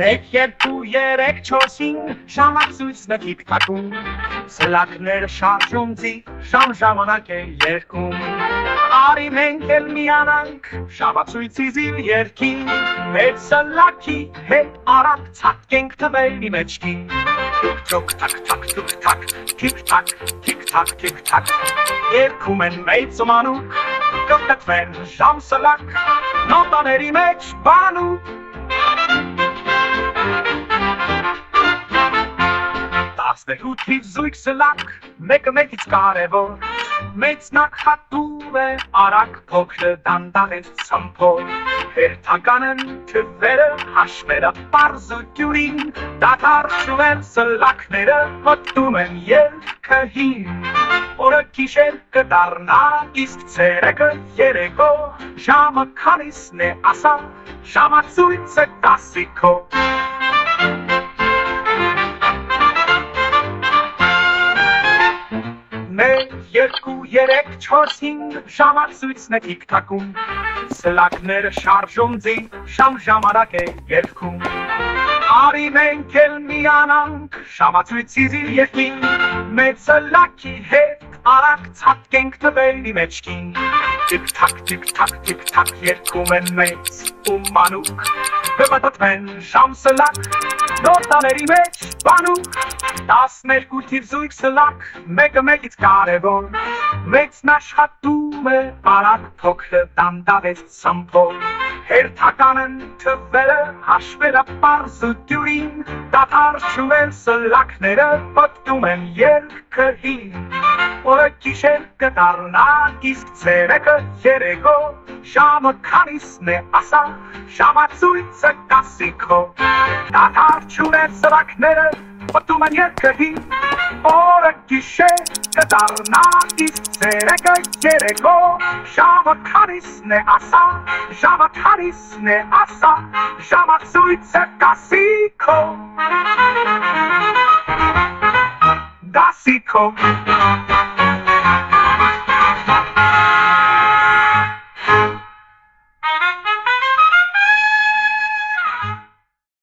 Մեկ, երկու, երեք, չորս, հինգ, ժամացույցն է թիթ-թակում, սլակները շարժում ձի, ժամանակ է երգում, արի մենք էլ միանանք, ժամացույցի զիլ երգին, մեր սլաքի հետ արագ ցատկենք թվերի մեջքին, թուկ-թակ, թուկ-թակ, թիք-թակ, թիք-թակ, թիք-թակ, երգում են մեծ ու մանուկ, կգտնվեն ժամ սլակ, նոտաների մեջ բանուկ, 18 զույգ սլակ, մեկը մեկից կարևոր, մեծ նախատուվ է, արագ փոքրը դանդաղեց ցմփոր, հերթական են թվերը, հաշվերը պարզ ու դյուրին, դադարում են սլակները, մտնում են երգին, օրը գիշեր կդառնա, իսկ ցերեկը երեկո, ժամը քանիսն է ասա, ժամացույցը 10-քո Երկու, երեք, չորս, հինգ, ժամացույցն է թիք-թակում, սլակները շարժում ձի, ժամանակ է երգում, արի մենք էլ միանանք, ժամացույցի զիլ երգին, մեր սլաքի հետ արագ ցատկենք թվերի մեջքին, թիք-թակ, թիք-թակ, թիք-թակ, երգում են մեծ ու մանուկ, կմտածվեն ժամ սլակ, նոտաների մեջ բանուկ, 12 թիվ զույգ սլակ, մեկը մեկից կարևոր, մեծն աշխատում է, արագ փոքրը դանդաղեց ցմփոր, հերթական են թվերը, հաշվերը պարզ ու դյուրին, դադարում են սլակները, մտնում են երգին, օրը գիշեր կդառնա, իսկ ցերեկը երեկո, ժամը քանիսն է ասա, ժամացույցը 10-քո, դադարում են սլակները, մտնում են երգին, օրը գիշեր կդառնա, իսկ ցերեկը երեկո, ժամը քանիսն է ասա, ժամը քանիսն է ասա, ժամացույցը 10-քո, 10-քո